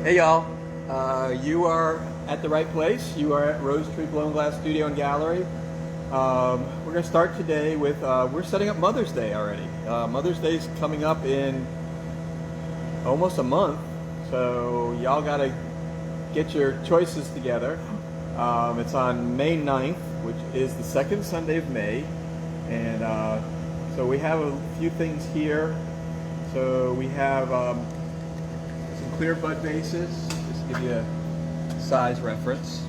Hey y'all, you are at the right place. You are at Rosetree Blown Glass Studio and Gallery. We're going to start today with, we're setting up Mother's Day already. Mother's Day is coming up in almost a month, so y'all got to get your choices together. It's on May 9th, which is the second Sunday of May, and so we have a few things here. So we have clear bud vases, just to give you a size reference.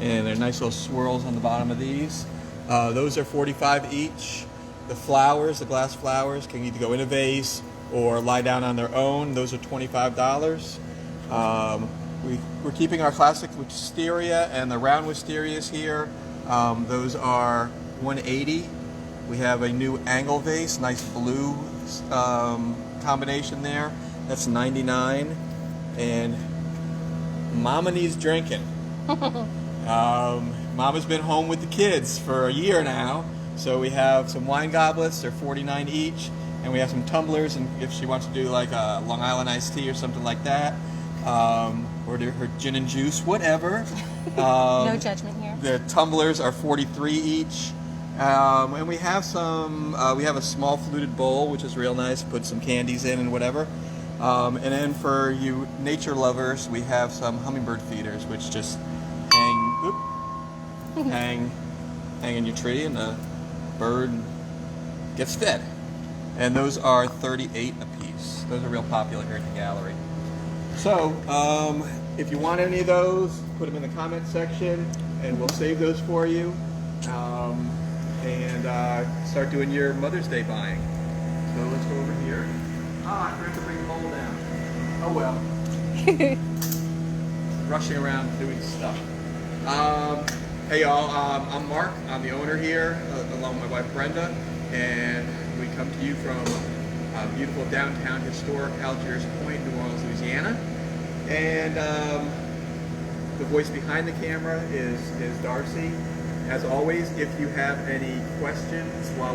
And they're nice little swirls on the bottom of these. Those are $45 each. The flowers, the glass flowers, can either go in a vase or lie down on their own. Those are $25. We're keeping our classic wisteria and the round wisterias here. Those are $180. We have a new angle vase, nice blue combination there. That's $99, and Mama needs drinking. Mama's been home with the kids for a year now, so we have some wine goblets. They're $49 each, and we have some tumblers. And if she wants to do like a Long Island iced tea or something like that, or do her gin and juice, whatever. No judgment here. The tumblers are $43 each. And we have some, we have a small fluted bowl, which is real nice, put some candies in and whatever. And then for you nature lovers, we have some hummingbird feeders, which just hang in your tree, and the bird gets fed. And those are $38 a piece. Those are real popular here at the gallery. So, if you want any of those, put them in the comment section, and we'll save those for you. And start doing your Mother's Day buying. So let's go over here. I forgot to bring the bowl down. Oh well. Rushing around doing stuff. Hey y'all, I'm Mark. I'm the owner here, along with my wife Brenda, and we come to you from beautiful downtown historic Algiers Point, New Orleans, Louisiana. And the voice behind the camera is Darcy. As always, if you have any questions while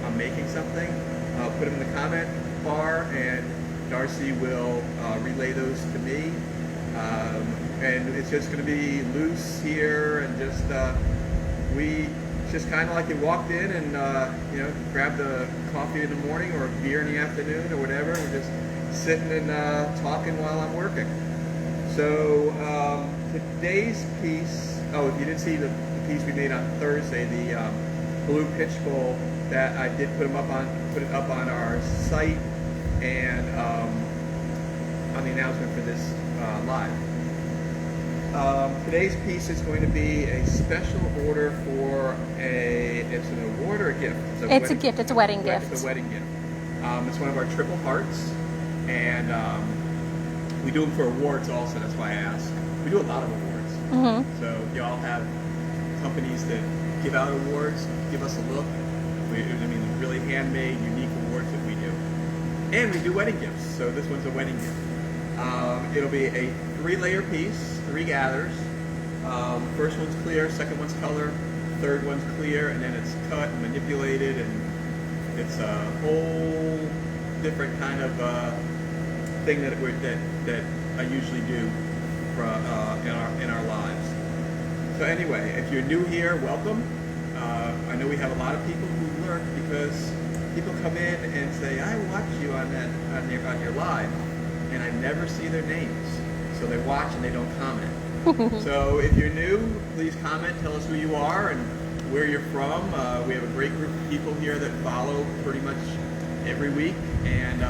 I'm making something, put them in the comment bar, and Darcy will relay those to me. And it's just going to be loose here, and just kind of like you walked in and grabbed a coffee in the morning or a beer in the afternoon or whatever. We're just sitting and talking while I'm working. So today's piece. Oh, if you didn't see the piece we made on Thursday, the blue pitch bowl, that I did put it up on our site and on the announcement for this live. Today's piece is going to be a special order for it's an award or a gift? It's a gift. It's a wedding gift. It's a wedding gift. It's one of our triple hearts, and we do them for awards also. That's why I asked. We do a lot of awards. Mm-hmm. So y'all have companies that give out awards, give us a look. Really handmade, unique awards that we do. And we do wedding gifts, so this one's a wedding gift. It'll be a 3-layer piece, 3 gathers. First one's clear, second one's color, third one's clear, and then it's cut and manipulated, and it's a whole different kind of thing that I usually do in our lives. So anyway, if you're new here, welcome. I know we have a lot of people who lurk because people come in and say, I watch you on your live, and I never see their names. So they watch and they don't comment. So if you're new, please comment, tell us who you are and where you're from. We have a great group of people here that follow pretty much every week, and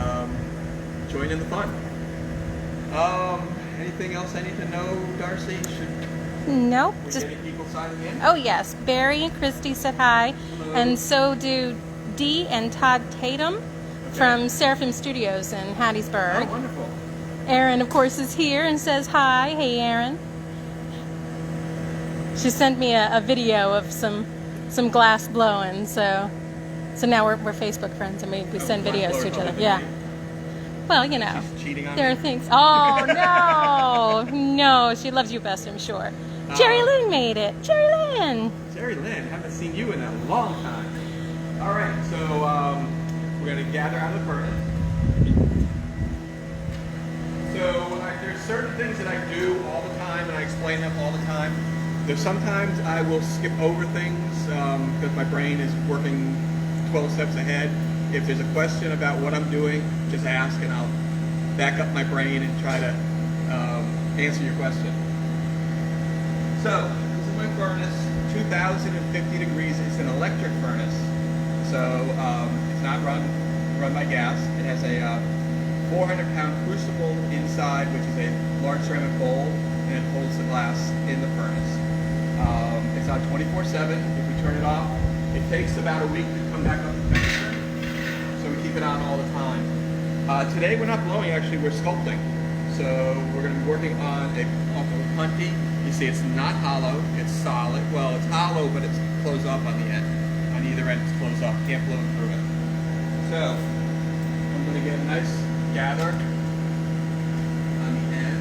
join in the fun. Anything else I need to know, Darcy? Nope. Just any people signing in? Oh yes, Barry and Christy said hi. Hello. And so do Dee and Todd Tatum from Seraphim Studios in Hattiesburg. Oh, wonderful. Erin, of course, is here and says hi. Hey, Erin. She sent me a video of some glass blowing, so now we're Facebook friends and we send videos to each other. Yeah. Well, you know, there are things. Oh no, she loves you best, I'm sure. Jerry Lynn made it. Jerry Lynn. Jerry Lynn, haven't seen you in a long time. All right, so we're going to gather out of the furnace. So there's There's sometimes I will skip over things because my brain is working 12 steps ahead. If there's a question about what I'm doing, just ask and I'll back up my brain and try to answer your question. So, this is my furnace, 2050 degrees. It's an electric furnace, so it's not run by gas. It has a 400-pound crucible inside, which is a large ceramic bowl, and it holds the glass in the furnace. It's on 24/7. If we turn it off, it takes about a week to come back up to temperature, so we keep it on all the time. Today we're not blowing, actually, we're sculpting. So we're going to be working on a punty. You see it's not hollow, it's solid. Well, it's hollow, but it's closed up on the end. On either end it's closed up, can't blow through it. So I'm going to get a nice gather on the end.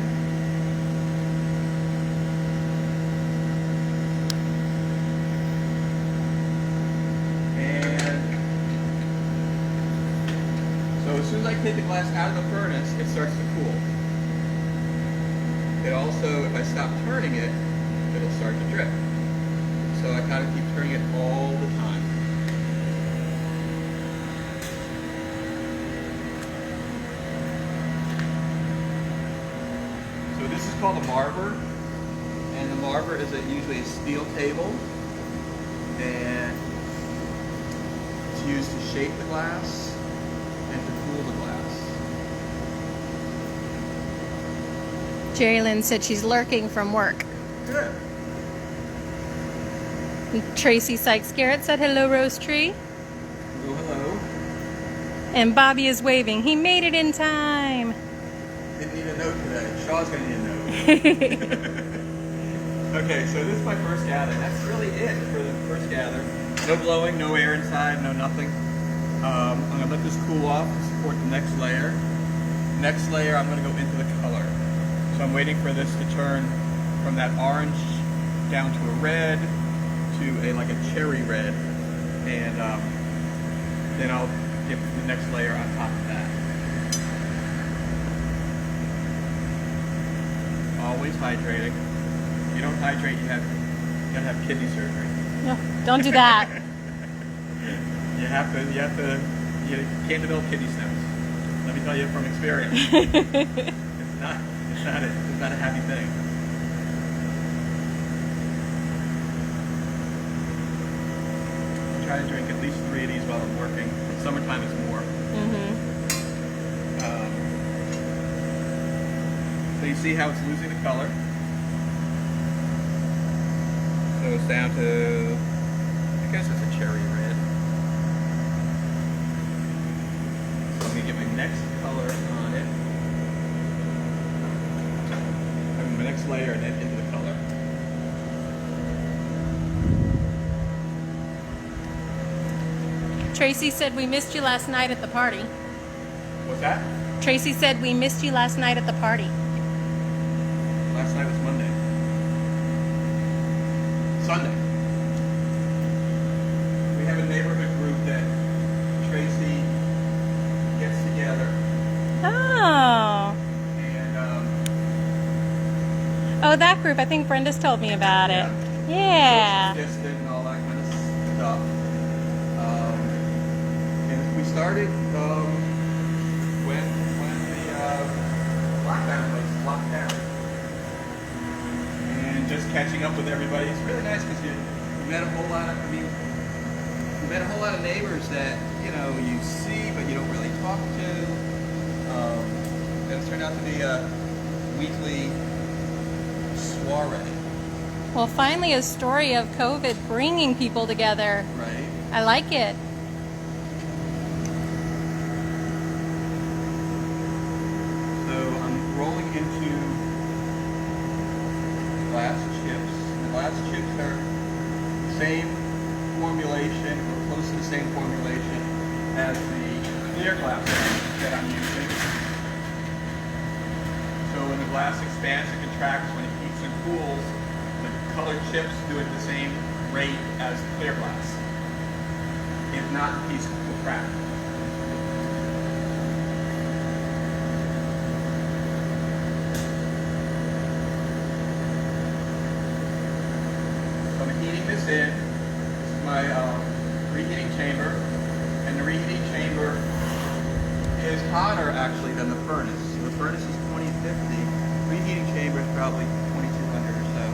As soon as I take the glass out of the furnace, it starts to cool. It also, if I stop turning it, it'll start to drip. So I kind of keep turning it all the time. So this is called a marver, and the marver is usually a steel table, and it's used to shape the glass and to cool the glass. Jerry Lynn said she's lurking from work. Good. And Tracy Sykes-Garrett said hello, Rosetree. Hello, hello. And Bobby is waving. He made it in time. Didn't need a note today. Shaw's gonna need a note. Okay, so this is my first gather. That's really it for the first gather. No blowing, no air inside, no nothing. I'm going to let this cool off to support the next layer. Next layer, I'm going to go into the color. So I'm waiting for this to turn from that orange down to a red to like a cherry red, and then I'll get the next layer on top of that. Always hydrating. If you don't hydrate, you're gonna have kidney surgery. No, don't do that. You can't develop kidney stones. Let me tell you from experience. It's not a happy thing. I try to drink at least 3 of these while I'm working. In summertime it's more. So you see how it's losing the color. So it's down to, I guess it's a cherry red. So I'm going to get my next color on it. And my next layer and then into the color. Tracy said we missed you last night at the party. What's that? Tracy said we missed you last night at the party. Last night was Monday. Sunday. We have a neighborhood group that Tracy gets together. Oh. And Oh, that group. I think Brenda's told me about it. Yeah. Social distance and all that kind of stuff. And we started when the lockdown was locked down. And just catching up with everybody. It's really nice because you met a whole lot of, you met a whole lot of neighbors that, you see, but you don't really talk to. And it's turned out to be a weekly soiree. Well, finally a story of COVID bringing people together. Right. I like it. So I'm rolling into glass chips. The glass chips are the same formulation, or close to the same formulation as the clear glass that I'm using. So when the glass expands and contracts, when it heats and cools, the colored chips do it the same rate as the clear glass. If not, the piece will crack. hotter actually than the furnace. So the furnace is 2050. Preheating chamber is probably 2200 or so.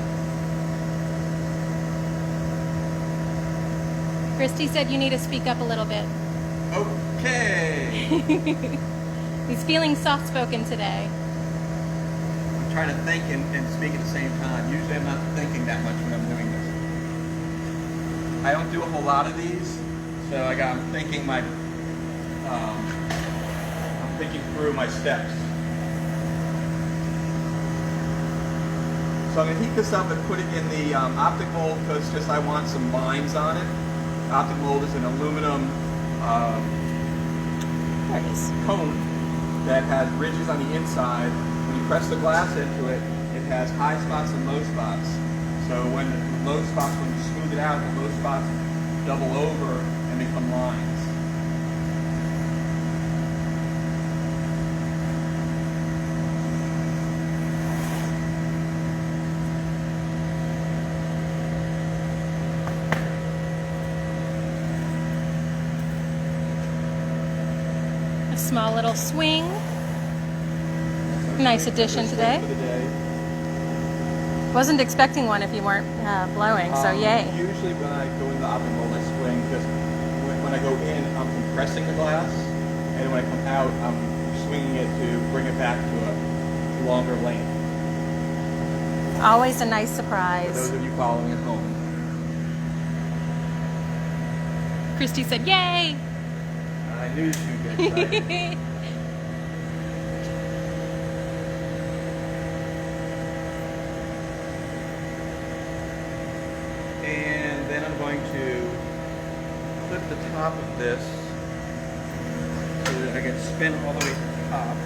Christy said you need to speak up a little bit. Okay. He's feeling soft-spoken today. I'm trying to think and speak at the same time. Usually I'm not thinking that much when I'm doing this. I don't do a whole lot of these, so I'm thinking through my steps. So I'm going to heat this up and put it in the optic mold because just I want some lines on it. Optic mold is an aluminum There it is. cone that has ridges on the inside. When you press the glass into it, it has high spots and low spots. So when the low spots, when you smooth it out, the low spots double over and become lines. A small little swing. Nice addition today. Wasn't expecting one if you weren't blowing, so yay. Usually when I go in the optic mold, I swing because when I go in, I'm compressing the glass, and when I come out, I'm swinging it to bring it back to a longer length. Always a nice For surprise. those of you following at home. Christy said, yay! I knew she'd get excited. And then I'm going to clip the top of this so that I can spin all the way to the top.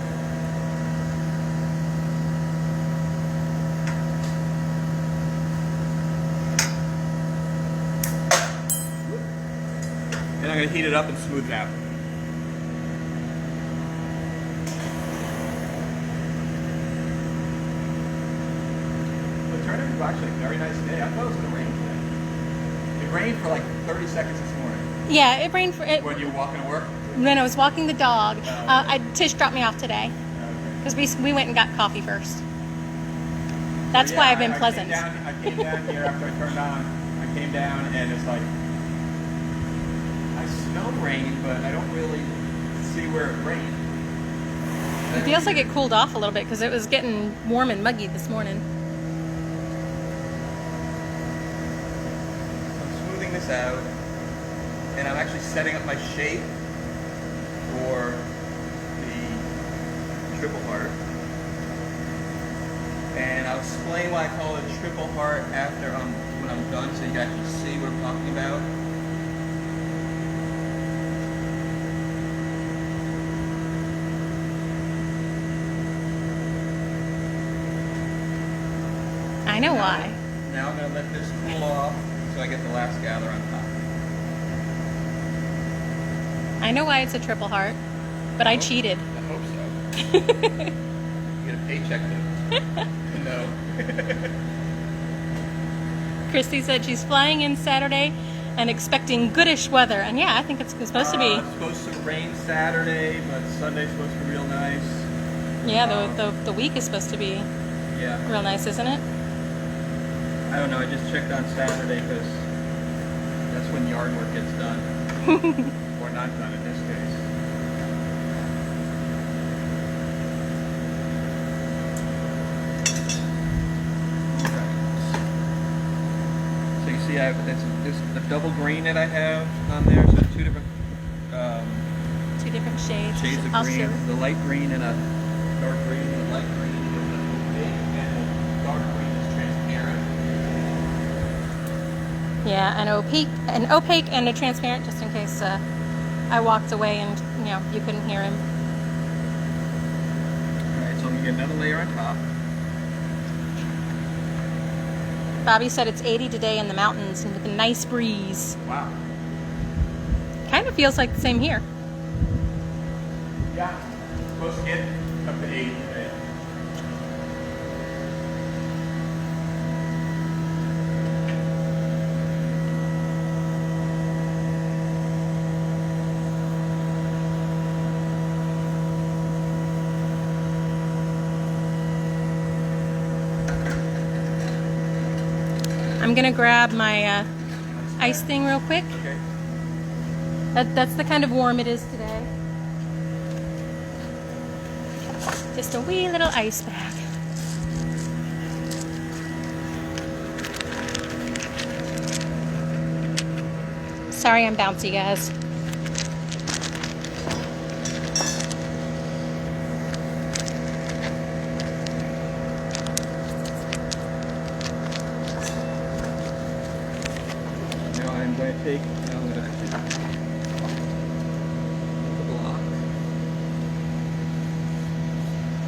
And I'm going to heat it up and smooth it out. The tournament was actually a very nice day. I thought it was going to rain today. It rained for like 30 seconds this morning. Yeah, it rained for it. When you were walking to work? When I was walking the dog, Tish dropped me off today Okay. because we went and got coffee first. That's why I've been pleasant. I came down here after I turned on. I came down and it's like, I smell rain, but I don't really see where it rained. It feels like it cooled off a little bit because it was getting warm and muggy this morning. I'm smoothing this out, and I'm actually setting up my shape for the triple heart. And I'll explain why I call it a triple heart after when I'm done, so you can actually see what I'm talking about. I know why. Now I'm going to let this cool off so I get the last gather on top. I know why it's a triple heart, but I cheated. I hope so. You get a paycheck to no. Christy said she's flying in Saturday and expecting goodish weather. And yeah, I think it's supposed to be. It's supposed to rain Saturday, but Sunday's supposed to be real nice. Yeah, the week is supposed to be Yeah. real nice, isn't it? I don't know, I just checked on Saturday because that's when yard work gets done. Or not done in this case. So you see I have this the double green that I have on there, so two different Two different shades. shades of I'll green. show. The light green and a dark green, and the light green is opaque, and the dark green is transparent. Yeah, an opaque and a transparent, just in case I walked away and you couldn't hear him. Alright, so I'm gonna get another layer on top. Bobby said it's 80 today in the mountains and with a nice breeze. Wow. Kind of feels like the same here. Yeah. Supposed to get up to 80 today. I'm gonna grab my ice thing real quick. Okay. That's the kind of warm it is today. Just a wee little ice bag. Sorry I'm bouncy, guys. Now I'm going to take, now I'm going to the block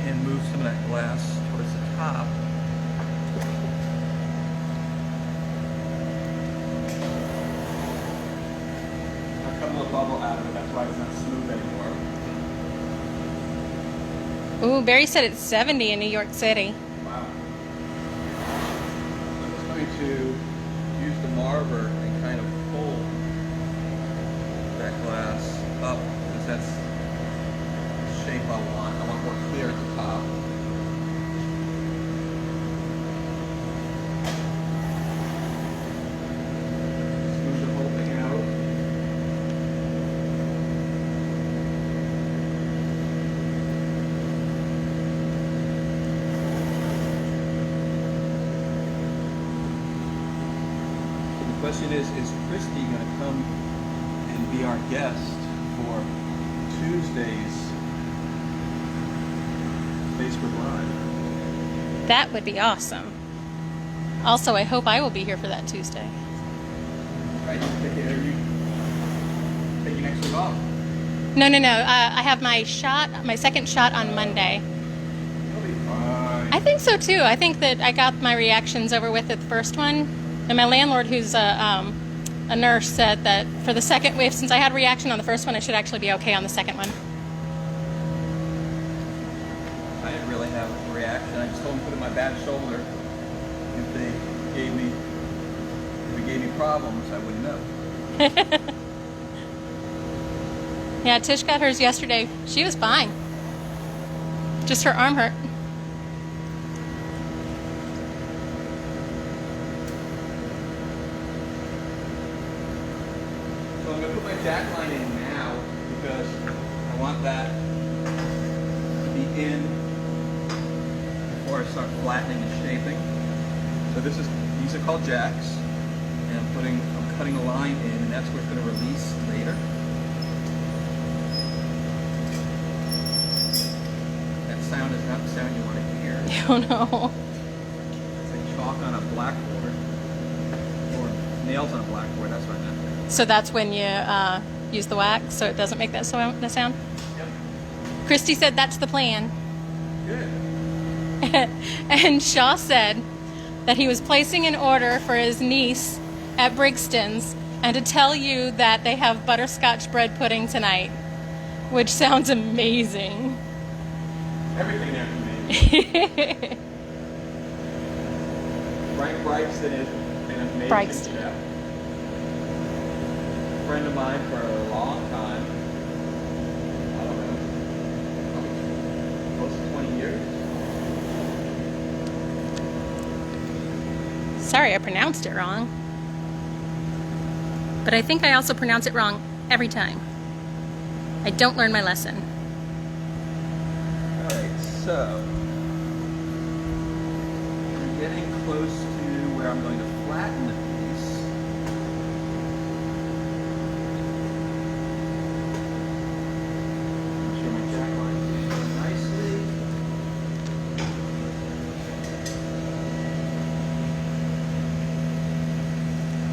and move some of that glass towards the top. I'll cut a little bubble out of it, that's why it's not smooth anymore. Ooh, Barry said it's 70 in New York City. Wow. I'm just going to use the marver and kind of pull that glass up because that's the shape I want. I want more clear at the top. Smooth the whole thing out. The question is Christy going to come and be our guest for Tuesday's Facebook Live? That would be awesome. Also, I hope I will be here for that Tuesday. Right, are you taking next week off? No. I have my second shot on Monday. You'll be fine. I think so too. I think that I got my reactions over with at the first one. And my landlord, who's a nurse, said that for the second wave, since I had a reaction on the first one, I should actually be okay on the second one. I didn't really have a reaction. I just told them to put it in my bad shoulder. If they gave me problems, I wouldn't know. Yeah, Tish got hers yesterday. She was fine. Just her arm hurt. So I'm going to put my jack line in now because I want that to be in before I start flattening and shaping. So these are called jacks, and I'm cutting a line in, and that's where it's going to release later. That sound is not the sound you want to hear. Oh no. It's like chalk on a blackboard, or nails on a blackboard. That's what I meant. So that's when you use the wax, so it doesn't make that sound? Yep. Christy said that's the plan. Good. And Shaw said that he was placing an order for his niece at Brixton's and to tell you that they have butterscotch bread pudding tonight, which sounds amazing. Everything there is amazing. Frank Brixton is an amazing Brixton. chef. A friend of mine for a long time. I don't know, probably close to 20 years. Sorry, I pronounced it wrong. But I think I also pronounce it wrong every time. I don't learn my lesson. Alright, so I'm getting close to where I'm going to flatten the piece. Make sure my jack line is in nicely.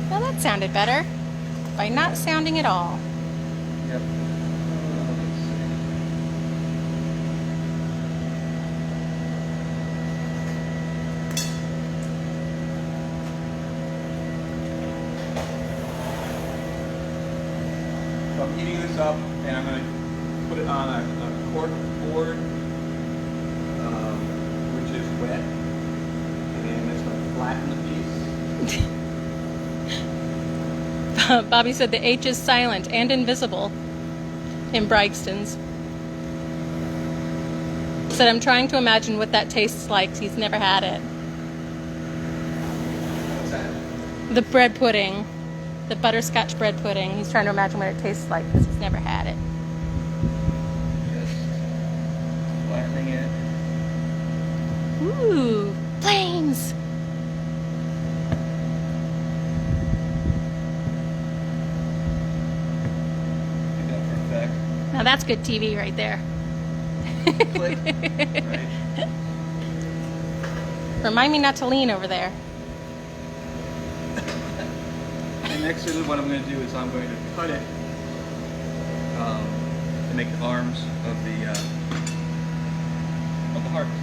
Well, that sounded better by not sounding at all. Yep. Let's see. So I'm heating this up, and I'm going to put it on a cork board, which is wet, and it's going to flatten the piece. Bobby said the H is silent and invisible in Brixton's. Said I'm trying to imagine what that tastes like. He's never had it. What's that? The bread pudding. The butterscotch bread pudding. He's trying to imagine what it tastes like because he's never had it. Just flattening it. Ooh, flames! Do that for effect. Now that's good TV right there. Click. Right. Remind me not to lean over there. And next, what I'm going to do is I'm going to cut it to make the arms of the harvest.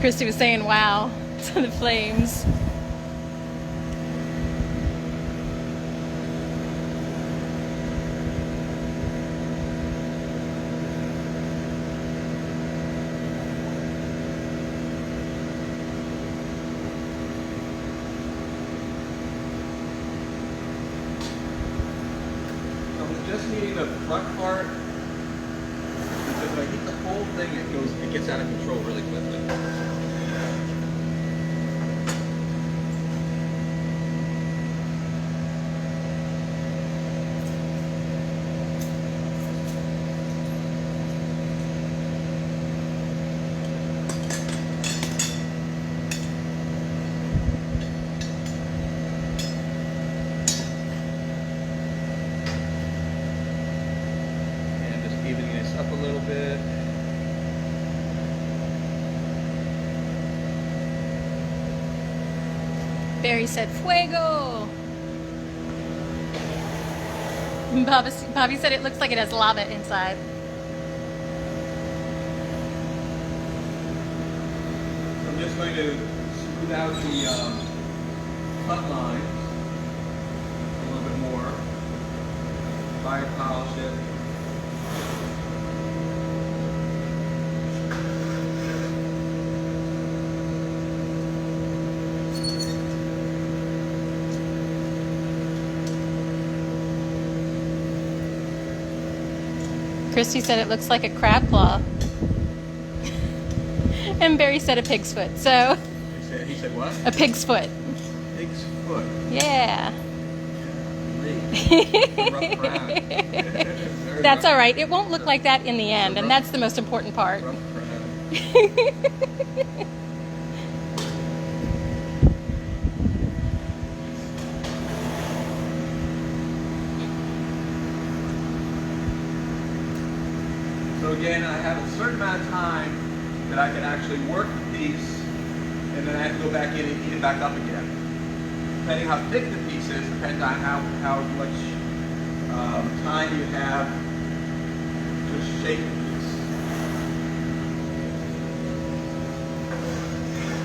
Christy was saying, wow, to the flames. Just needing the front part, because if I heat the whole thing, it gets out of control really quickly. Evening this up a little bit. Barry said, fuego! Bobby said it looks like it has lava inside. So I'm just going to smooth out the cut lines a little bit more. Fire polish it. Christy said it looks like a crab claw. And Barry said a pig's foot, so... He said what? A pig's foot. Pig's foot. Yeah. Rough crowd. That's all right. It won't look like that in the end, and that's the most important part. Rough crowd. So again, I have a certain amount of time that I can actually work the piece, and then I have to go back in and heat it back up again. Depending how thick the piece is, depends on how much time you have to shape the piece.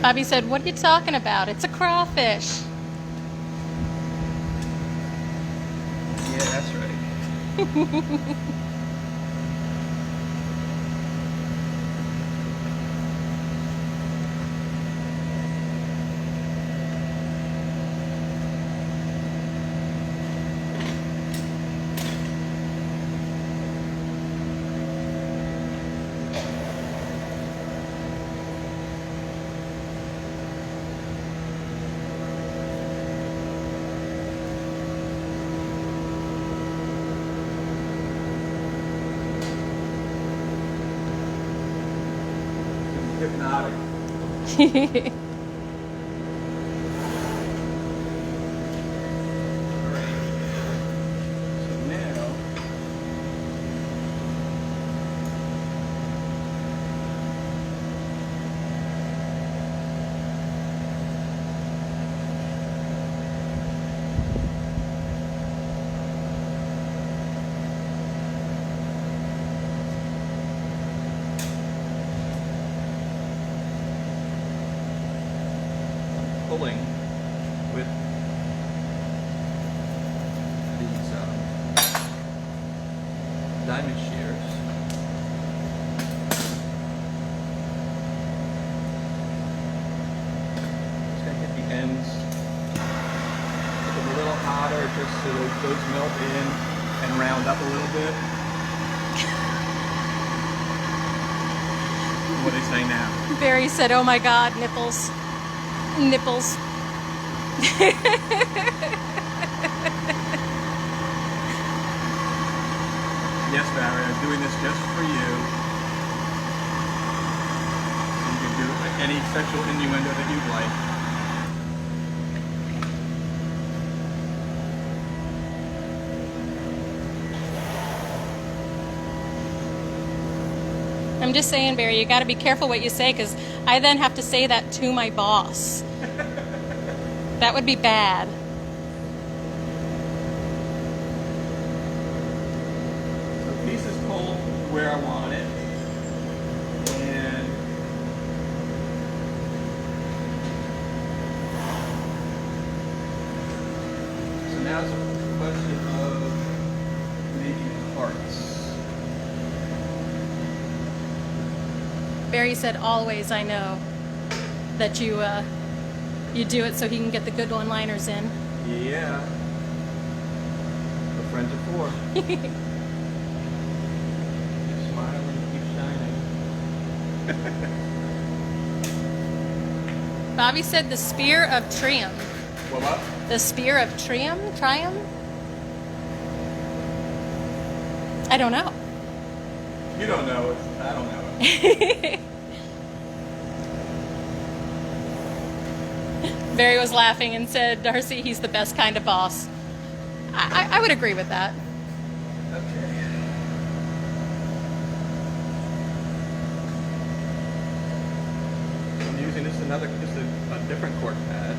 Bobby said, what are you talking about? It's a crawfish. Yeah, that's right. Hypnotic. Alright. So now pulling with these diamond shears. Just gonna hit the ends, make them a little hotter just so those melt in and round up a little bit. What do they say now? Barry said, oh my God, nipples. Nipples. Yes, Barry, I'm doing this just for you. So you can do any sexual innuendo that you'd like. I'm just saying, Barry, you got to be careful what you say, because I then have to say that to my boss. That would be bad. So the piece is pulled where I want it. And so now it's a question of making hearts. Barry said, always I know that you do it so he can get the good one-liners in. Yeah. The friends are for. Keep smiling, keep shining. Bobby said the spear of Triumph. What? The spear of Triumph? I don't know. You don't know it. I don't know it. Barry was laughing and said, Darcy, he's the best kind of boss. I would agree with that. Okay. So I'm using just a different cork pad.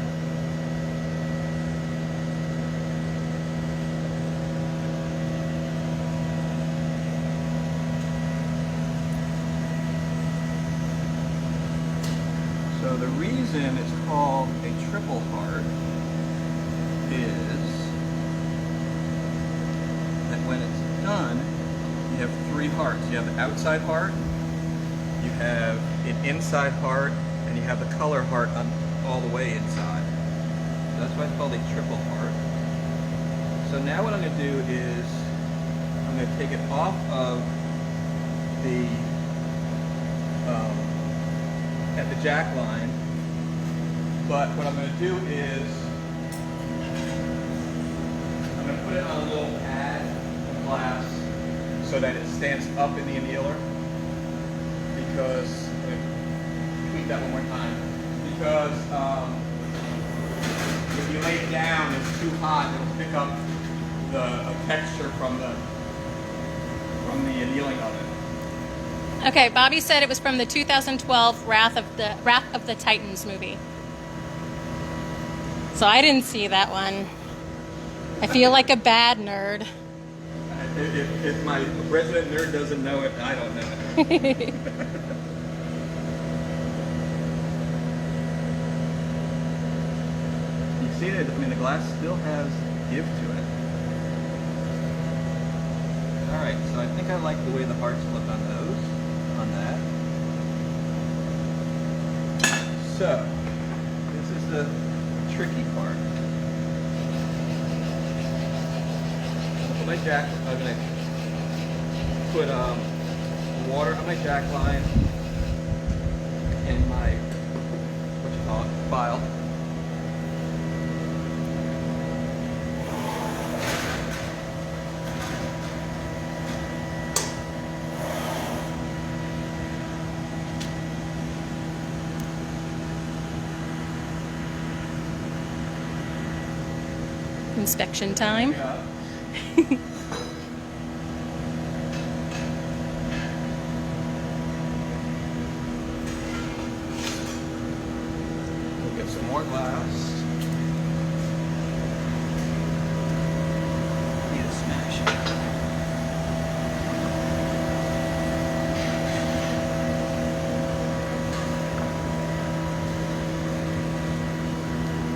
So the reason it's called a triple heart is that when it's done, you have three hearts. You have the outside heart, you have an inside heart, and you have the color heart all the way inside. So that's why it's called a triple heart. So now what I'm going to do is I'm going to take it off of the at the jack line, but what I'm going to do is I'm going to put it on a little pad of glass so that it stands up in the annealer, because I'm going to tweak that one more time, because if you lay it down it's too hot, it'll pick up the texture from the annealing oven. Okay, Bobby said it was from the 2012 Wrath of the Titans movie. So I didn't see that one. I feel like a bad nerd. If my resident nerd doesn't know it, I don't know it. You see it? I mean, the glass still has give to it. Alright, so I think I like the way the hearts look on those. On that. So, this is the tricky part. For my jack, I'm going to put water on my jack line and my, file. Inspection time. Yeah. We'll get some more glass. Need to smash it.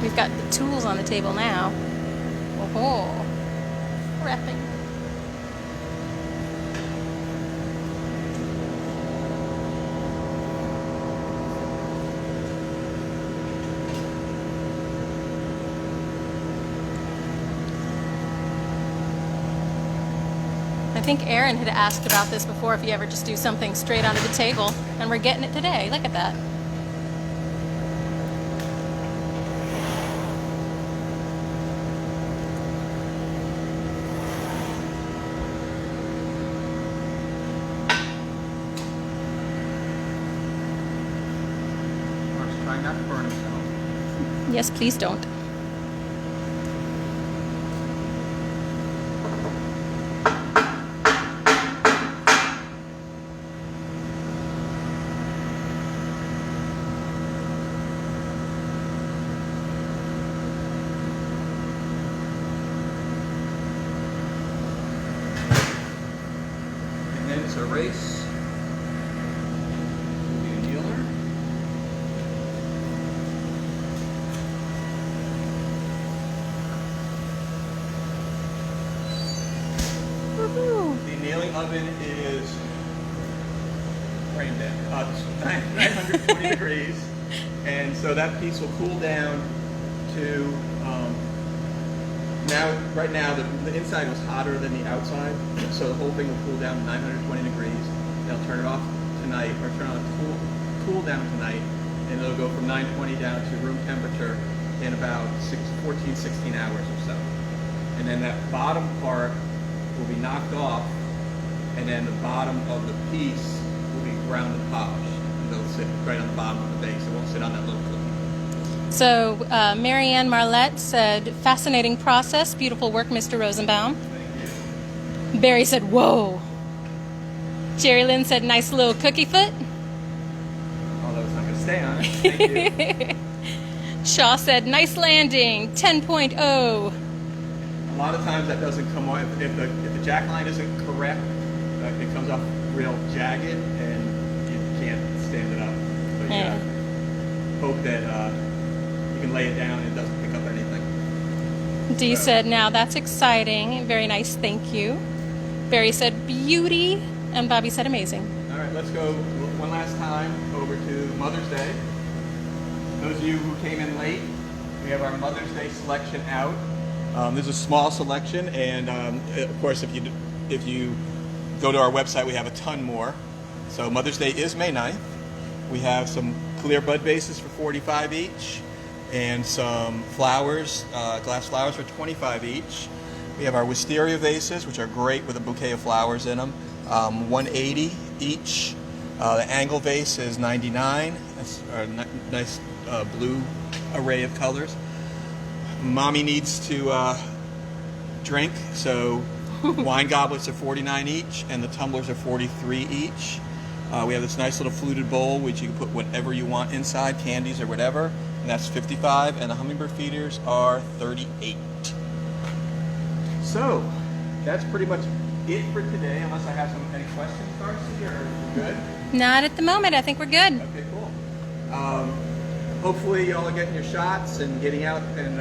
We've got the tools on the table now. Oh, wrapping. I think Aaron had asked about this before, if you ever just do something straight onto the table, and we're getting it today. Look at that. not to burn himself. Yes, please don't. And then it's a race. Will be a kneeler. Woohoo! The annealing oven is framed in. It's 920 degrees, and so that piece will cool down to right now the inside was hotter than the outside, so the whole thing will cool down to 920 degrees. They'll turn it off tonight, or turn on cool down tonight, and it'll go from 920 down to room temperature in about 14, 16 hours or so. And then that bottom part will be knocked off, and then the bottom of the piece will be ground and polished. And it'll sit right on the bottom of the base. It won't sit on that little cookie. So, Marianne Marlette said, fascinating process, beautiful work, Mr. Rosenbaum. Thank you. Barry said, whoa. Jerry Lynn said, nice little cookie foot. Although it's not going to stay on it. Thank you. Shaw said, nice landing, 10.0. A lot of times that doesn't come off. If the jack line isn't correct, it comes off real jagged and you can't stand it up. So you Yeah. hope that you can lay it down and it doesn't pick up anything. Dee said, now that's exciting. Very nice, thank you. Barry said, beauty. And Bobby said, amazing. All right, let's go one last time over to Mother's Day. Those of you who came in late, we have our Mother's Day selection out. There's a small selection, and of course, if you go to our website, we have a ton more. So Mother's Day is May 9th. We have some clear bud vases for $45 each, and some flowers, glass flowers for $25 each. We have our wisteria vases, which are great with a bouquet of flowers in them, $180 each. The angle vase is $99. That's a nice blue array of colors. Mommy needs to drink, so wine goblets are $49 each, and the tumblers are $43 each. We have this nice little fluted bowl, which you can put whatever you want inside, candies or whatever, and that's $55, and the hummingbird feeders are $38. So, that's pretty much it for today, unless I have any questions, Darcy, or we're good? Not at the moment, I think we're good. Okay, cool. Hopefully y'all are getting your shots and getting out and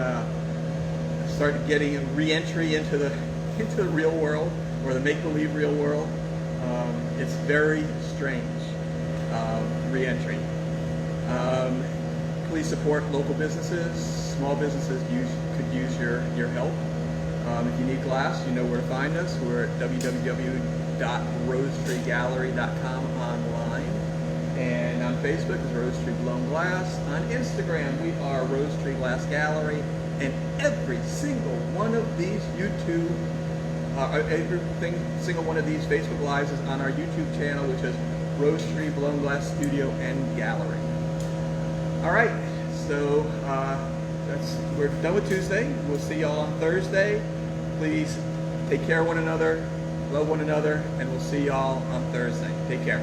start getting a re-entry into the real world, or the make-believe real world. It's very strange re-entry. Please support local businesses. Small businesses could use your help. If you need glass, you know where to find us. We're at www.rosetreegallery.com online. And on Facebook is Rosetree Blown Glass. On Instagram, we are Rosetree Glass Gallery. And every single one of these single one of these Facebook Lives is on our YouTube channel, which is Rosetree Blown Glass Studio and Gallery. All right, so we're done with Tuesday. We'll see y'all on Thursday. Please take care of one another, love one another, and we'll see y'all on Thursday. Take care.